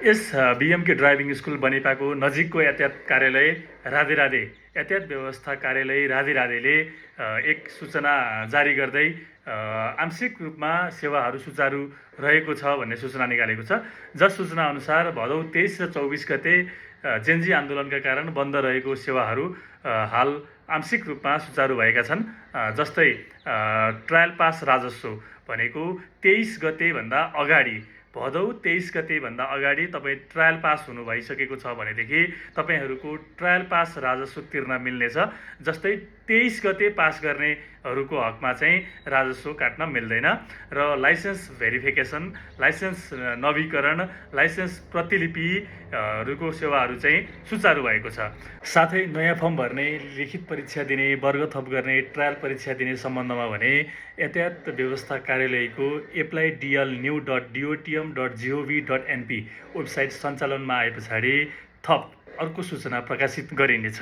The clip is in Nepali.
यस बीएमके ड्राइभिङ स्कुल बनेपाको नजिकको यातायात कार्यालय राधे राधे यातायात व्यवस्था कार्यालय राधे राधेले एक सूचना जारी गर्दै आंशिक रूपमा सेवाहरू सुचारू रहेको छ भन्ने सूचना निकालेको छ। जस सूचना अनुसार भदौ 23 र 24 गते जेन्जी आन्दोलनका कारण बन्द रहेको सेवाहरू हाल आंशिक रूपमा सुचारू भएका छन्। जस्तै ट्रायल पास राजस्व भनेको 23 गतेभन्दा अगाडि भदौ 23 गतेभन्दा अगाडि तपाईँ ट्रायल पास हुनु भइसकेको छ भनेदेखि तपाईँहरूको ट्रायल पास राजस्व तिर्न मिल्नेछ। जस्तै 23 गते पास गर्नेहरूको हकमा चाहिँ राजस्व काट्न मिल्दैन र लाइसेन्स भेरिफिकेसन, लाइसेन्स नवीकरण, लाइसेन्स प्रतिलिपिहरूको सेवाहरू चाहिँ सुचारू भएको छ। साथै नयाँ फर्म भर्ने, लिखित परीक्षा दिने, वर्ग थप गर्ने, ट्रायल परीक्षा दिने सम्बन्धमा भने यातायात व्यवस्था कार्यालयको apply.dl.new.dotm.gov.np वेबसाइट सञ्चालनमा आए पछाडि थप अर्को सूचना प्रकाशित गरिनेछ।